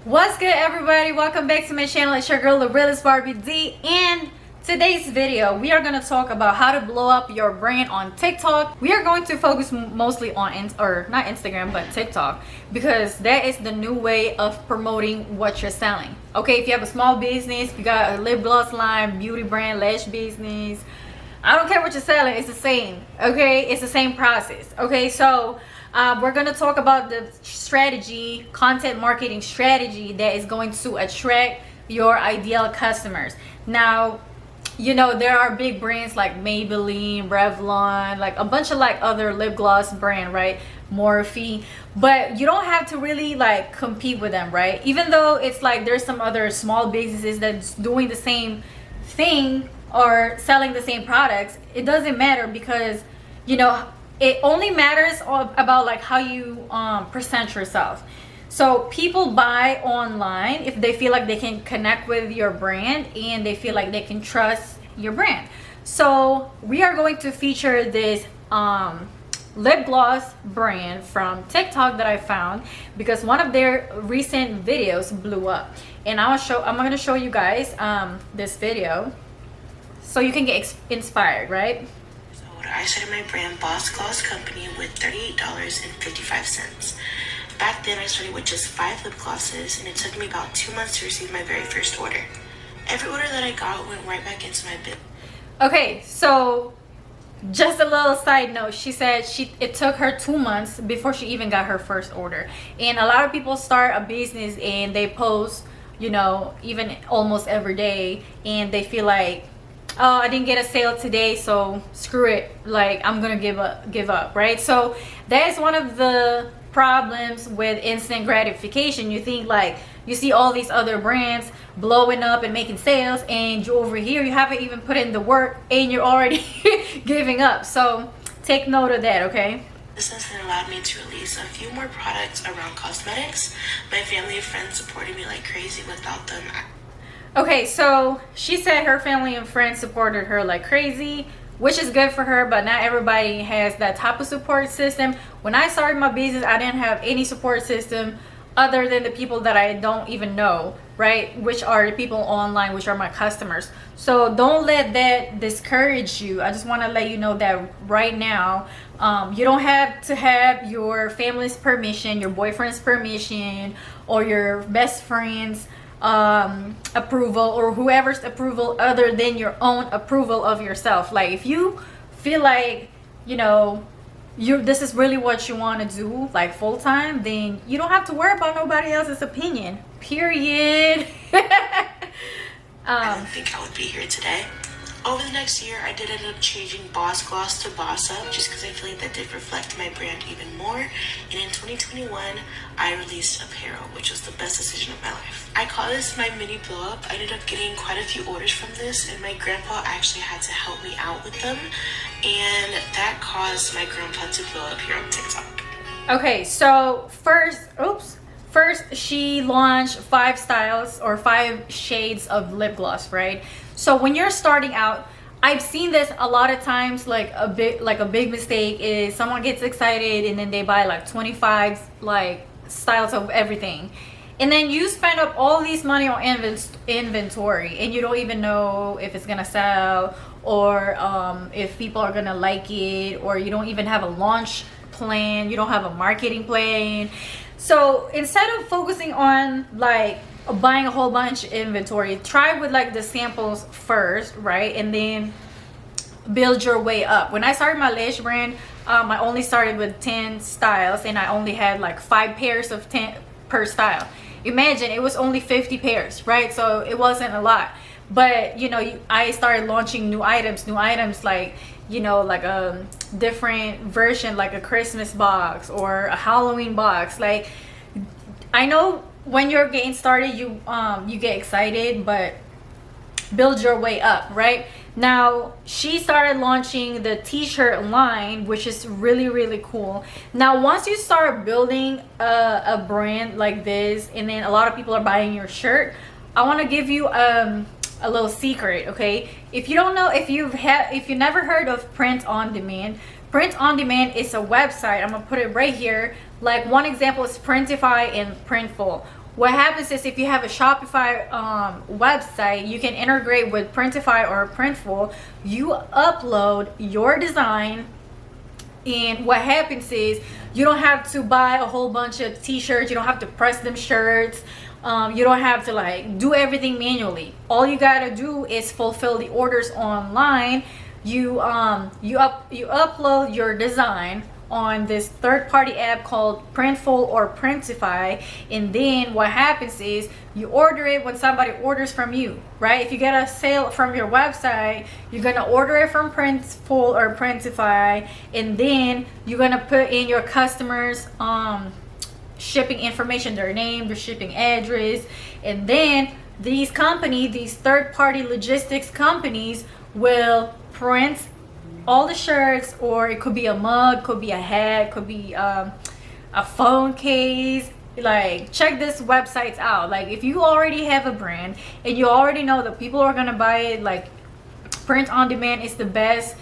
What's good, everybody? Welcome back to my channel. It's your girl, the realest Barbie D. In today's video, we are going to talk about how to blow up your brand on TikTok. We are going to focus mostly on not Instagram, but TikTok, because that is the new way of promoting what you're selling. Okay, if you have a small business, you got a lip gloss line, beauty brand, lash business, I don't care what you're selling, it's the same. Okay, it's the same process. Okay, so we're going to talk about the strategy, content marketing strategy that is going to attract your ideal customers. Now, you know, there are big brands like Maybelline, Revlon, like a bunch of like other lip gloss brand, right? Morphe, but you don't have to really like compete with them, right? Even though it's like there's some other small businesses that's doing the same thing or selling the same products, it doesn't matter, because you know, it only matters about like how you present yourself. So people buy online if they feel like they can connect with your brand and they feel like they can trust your brand. So we are going to feature this lip gloss brand from TikTok that I found because one of their recent videos blew up, and I'm going to show you guys this video so you can get inspired, right? I started my brand Boss Gloss Company with $38.55. Back then I started with just 5 lip glosses, and it took me about 2 months to receive my very first order. Every order that I got went right back into my bill. Okay, so just a little side note, she said it took her 2 months before she even got her first order. And a lot of people start a business and they post, you know, even almost every day, and they feel like, oh, I didn't get a sale today, so screw it, like I'm gonna give up, right? So that is one of the problems with instant gratification. You think like you see all these other brands blowing up and making sales, and you over here, you haven't even put in the work and you're already giving up. So take note of that, okay? This has allowed me to release a few more products around cosmetics. My family and friends supported me like crazy. Without them, okay, so she said her family and friends supported her like crazy, which is good for her, but not everybody has that type of support system. When I started my business, I didn't have any support system other than the people that I don't even know, right? Which are the people online, which are my customers. So don't let that discourage you. I just want to let you know that right now, you don't have to have your family's permission, your boyfriend's permission, or your best friend's approval, or whoever's approval other than your own approval of yourself. Like if you feel like, you know, this is really what you want to do like full time, then you don't have to worry about nobody else's opinion, period. I didn't think I would be here today. Over the next year, I did end up changing Boss Gloss to Boss Up, just because I feel like that did reflect my brand even more. And in 2021, I released apparel, which was the best decision of my life. I call this my mini blow up. I ended up getting quite a few orders from this, and my grandpa actually had to help me out with them, and that caused my grandpa to blow up here on TikTok. Okay, so first she launched 5 styles or 5 shades of lip gloss, right? So when you're starting out, I've seen this a lot of times, like a big mistake is someone gets excited and then they buy like 25 like styles of everything, and then you spend up all these money on inventory, and you don't even know if it's gonna sell, or if people are gonna like it, or you don't even have a launch plan, you don't have a marketing plan. So instead of focusing on like buying a whole bunch of inventory, try with like the samples first, right? And then build your way up. When I started my lash brand, I only started with 10 styles, and I only had like 5 pairs of 10 per style. Imagine, it was only 50 pairs, right? So it wasn't a lot. But you know, I started launching new items like, you know, like a different version, like a Christmas box or a Halloween box. Like, I know when you're getting started, you get excited, but build your way up, right? Now she started launching the t-shirt line, which is really cool. Now once you start building a brand like this, and then a lot of people are buying your shirt, I want to give you a little secret, okay? If you don't know, if you never heard of print on demand is a website. I'm gonna put it right here. Like one example is Printify and Printful. what happens is if you have a Shopify website, you can integrate with Printify or Printful. You upload your design, and what happens is you don't have to buy a whole bunch of t-shirts. You don't have to press them shirts. You don't have to like do everything manually. All you gotta do is fulfill the orders online. You upload your design on this third-party app called Printful or Printify, and then what happens is you order it when somebody orders from you, right? If you get a sale from your website, you're gonna order it from Printful or Printify, and then you're gonna put in your customers shipping information, their name, their shipping address, and then these third-party logistics companies will print all the shirts, or it could be a mug, could be a hat, could be a phone case. Like, check this websites out. Like, if you already have a brand and you already know that people are gonna buy it, like, print on demand is the best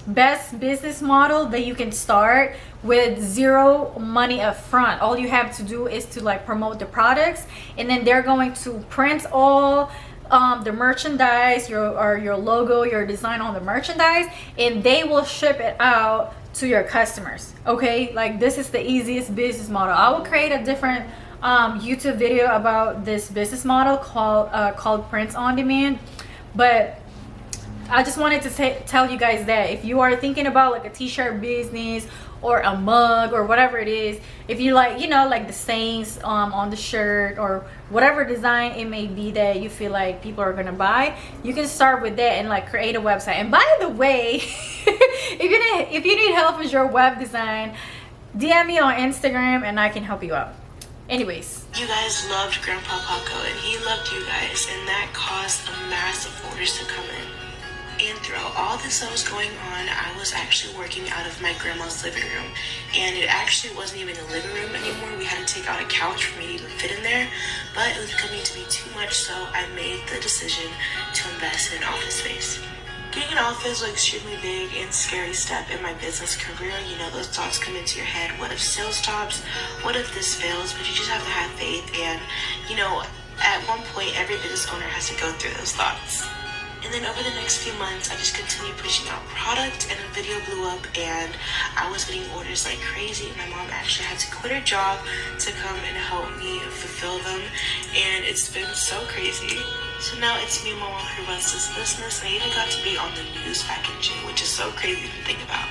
best business model that you can start with zero money up front. All you have to do is to like promote the products, and then they're going to print all the merchandise, your logo, your design on the merchandise, and they will ship it out to your customers. Okay, like, this is the easiest business model. I will create a different YouTube video about this business model called Print on Demand, but I just wanted to tell you guys that if you are thinking about like a t-shirt business or a mug or whatever it is, if you like, you know, like the sayings on the shirt or whatever design it may be that you feel like people are gonna buy, you can start with that and like create a website. And by the way, if you need help with your web design, DM me on Instagram and I can help you out. Anyways, you guys loved Grandpa Paco and he loved you guys, and that caused a massive orders to come in. And throughout all this that was going on, I was actually working out of my grandma's living room. And it actually wasn't even a living room anymore. We had to take out a couch for me to even fit in there. But it was becoming to be too much, so I made the decision to invest in an office space. Getting an office was an extremely big and scary step in my business career. You know, those thoughts come into your head. What if sales stops? What if this fails? But you just have to have faith. And, you know, at one point, every business owner has to go through those thoughts. And then over the next few months, I just continued pushing out product, and a video blew up, and I was getting orders like crazy. My mom actually had to quit her job to come and help me fulfill them, and it's been so crazy. So now it's me and my mom who runs this business, and I even got to be on the news back in June, which is so crazy to think about.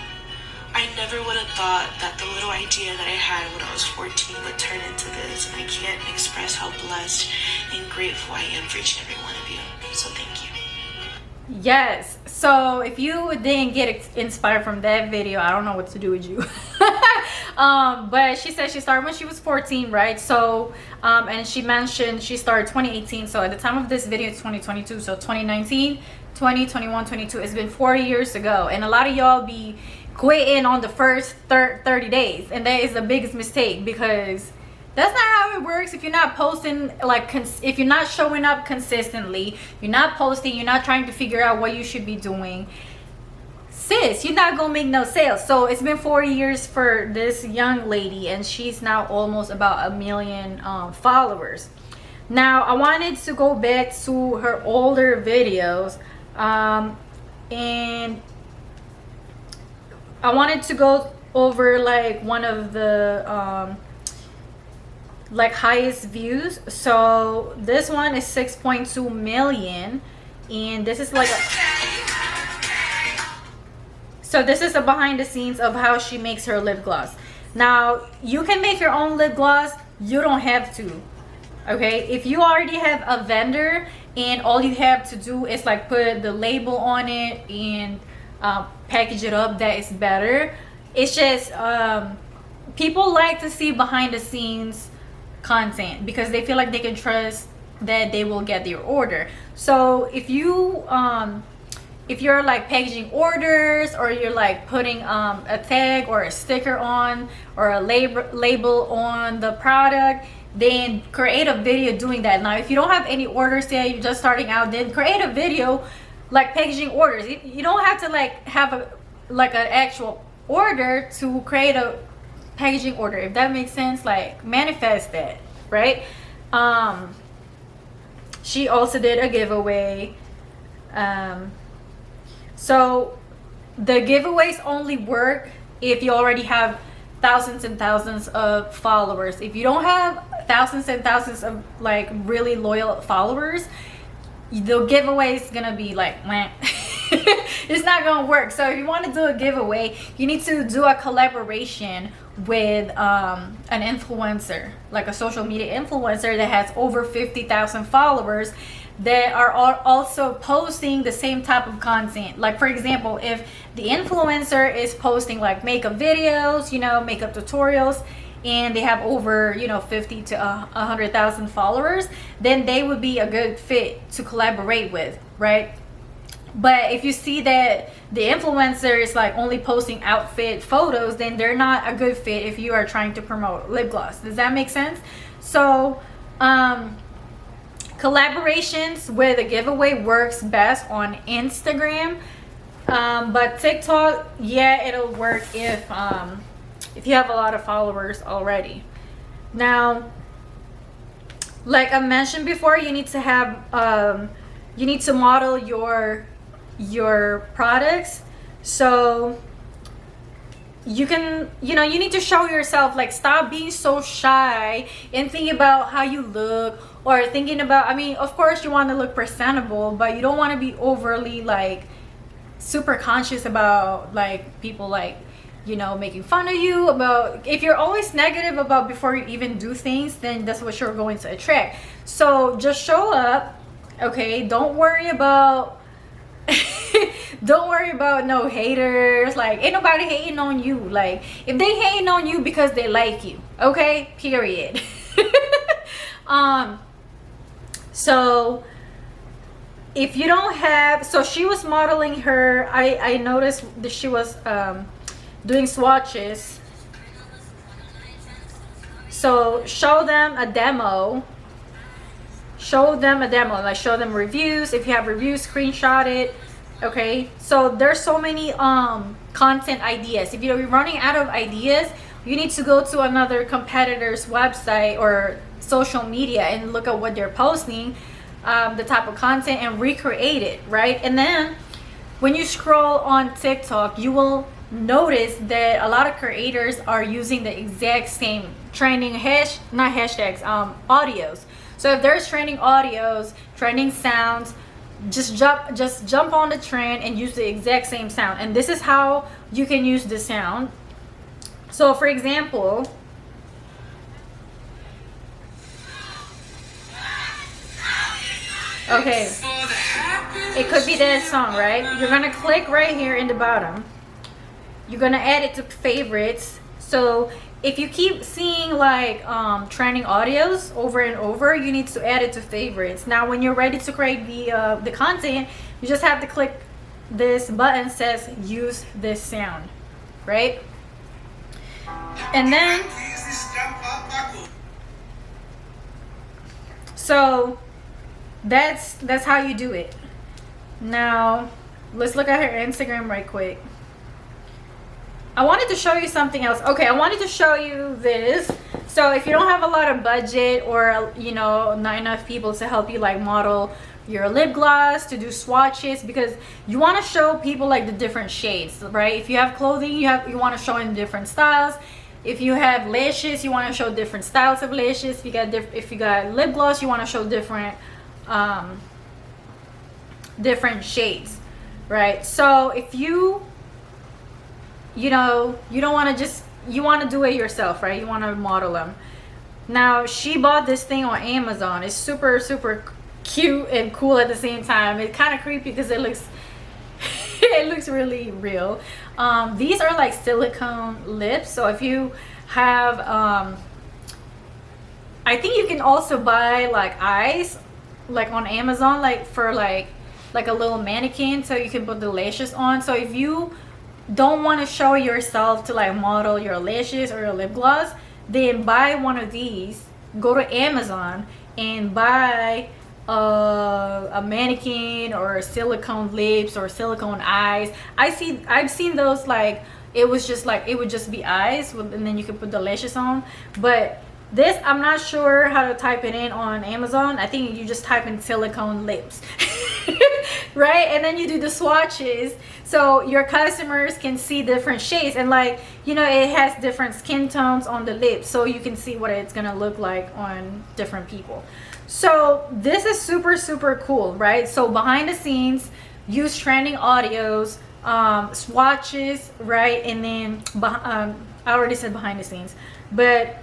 I never would have thought that the little idea that I had when I was 14 would turn into this, and I can't express how blessed and grateful I am for each and every one of you. So thank you. yes, so if you didn't get inspired from that video, I don't know what to do with you. But she said she started when she was 14, right? So and she mentioned she started 2018, so at the time of this video it's 2022, so 2019, 20, 21, 22, it's been 4 years ago. And a lot of y'all be quitting on the first 30 days, and that is the biggest mistake, because that's not how it works. If you're not posting, like, if you're not showing up consistently, you're not posting, you're not trying to figure out what you should be doing, sis, you're not gonna make no sales. So it's been 4 years for this young lady, and she's now almost about 1 million followers. Now I wanted to go back to her older videos, and I wanted to go over like one of the like highest views. So this one is 6.2 million, and this is like so this is a behind the scenes of how she makes her lip gloss. Now you can make your own lip gloss, you don't have to, okay? If you already have a vendor and all you have to do is like put the label on it and package it up, that is better. It's just people like to see behind the scenes content because they feel like they can trust that they will get their order. So if you if you're like packaging orders, or you're like putting a tag or a sticker on, or a label on the product, then create a video doing that. Now if you don't have any orders yet, you're just starting out, then create a video like packaging orders. You don't have to like have an actual order to create a packaging order, if that makes sense. Like manifest that, right? She also did a giveaway. So the giveaways only work if you already have thousands and thousands of followers. If you don't have thousands and thousands of like really loyal followers, the giveaway is gonna be like, meh. It's not gonna work. So if you want to do a giveaway, you need to do a collaboration with an influencer, like a social media influencer that has over 50,000 followers that are also posting the same type of content. Like for example, if the influencer is posting like makeup videos, you know, makeup tutorials, and they have over, you know, 50 to 100,000 followers, then they would be a good fit to collaborate with, right? But if you see that the influencer is like only posting outfit photos, then they're not a good fit if you are trying to promote lip gloss. Does that make sense? So collaborations with a giveaway works best on Instagram, but TikTok, yeah, it'll work if you have a lot of followers already. Now, like I mentioned before, you need to have you need to model your products. So you can, you know, you need to show yourself. Like, stop being so shy and think about how you look, or thinking about, I mean, of course you want to look presentable, but you don't want to be overly like super conscious about like people like, you know, making fun of you. About, if you're always negative about before you even do things, then that's what you're going to attract. So just show up, okay? Don't worry about don't worry about no haters. Like, ain't nobody hating on you. Like, if they hating on you because they like you, okay, period. So if you don't have, so she was modeling her, I noticed that she was doing swatches. So show them a demo. Show them a demo, like show them reviews. If you have reviews, screenshot it. Okay, so there's so many content ideas. If you're running out of ideas, you need to go to another competitor's website or social media and look at what they're posting, the type of content, and recreate it, right? And then when you scroll on TikTok, you will notice that a lot of creators are using the exact same trending audios. So if there's trending audios, trending sounds, just jump on the trend and use the exact same sound. And this is how you can use the sound. So for example, okay, it could be this song, right? You're gonna click right here in the bottom. You're gonna add it to favorites. So if you keep seeing like trending audios over and over, you need to add it to favorites. Now when you're ready to create the content, you just have to click this button that says use this sound, right? And then so that's how you do it. Now let's look at her Instagram right quick. I wanted to show you something else. Okay, I wanted to show you this. So if you don't have a lot of budget, or you know, not enough people to help you like model your lip gloss, to do swatches, because you want to show people like the different shades, right? If you have clothing, you want to show in different styles. If you have lashes, you want to show different styles of lashes. If you got lip gloss, you want to show different different shades, right? So if you know, you don't want to just, you want to do it yourself, right? You want to model them. Now she bought this thing on Amazon. It's super cute and cool at the same time. It's kind of creepy because it looks it looks really real. These are like silicone lips. So if you have I think you can also buy like eyes like on Amazon, like for like a little mannequin, so you can put the lashes on. So if you don't want to show yourself to like model your lashes or your lip gloss, then buy one of these. Go to Amazon and buy a mannequin or silicone lips or silicone eyes. I've seen those like it was just like, it would just be eyes and then you could put the lashes on. But this, I'm not sure how to type it in on Amazon. I think you just type in silicone lips. Right? And then you do the swatches so your customers can see different shades, and like, you know, it has different skin tones on the lips, so you can see what it's gonna look like on different people. So this is super, super cool, right? So behind the scenes, use trending audios, swatches, right? And then I already said behind the scenes, but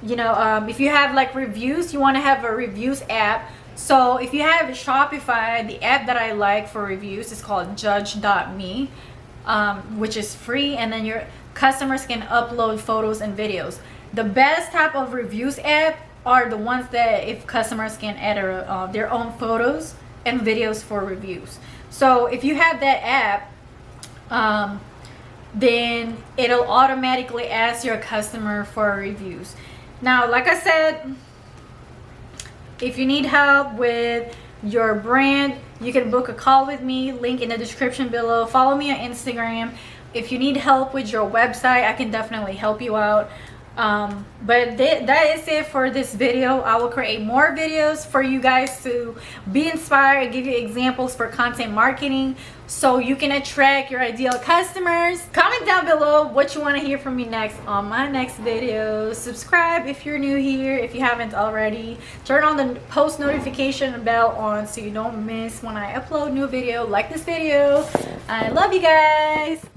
you know, if you have like reviews, you want to have a reviews app. So if you have Shopify, the app that I like for reviews is called judge.me, which is free, and then your customers can upload photos and videos. The best type of reviews app are the ones that if customers can add their own photos and videos for reviews. So if you have that app, then it'll automatically ask your customer for reviews. Now, like I said, if you need help with your brand, you can book a call with me, link in the description below. Follow me on Instagram. If you need help with your website, I can definitely help you out. But that is it for this video. I will create more videos for you guys to be inspired and give you examples for content marketing so you can attract your ideal customers. Comment down below what you want to hear from me next on my next video. Subscribe if you're new here, if you haven't already. Turn on the post notification bell on so you don't miss when I upload new video like this video. I love you guys.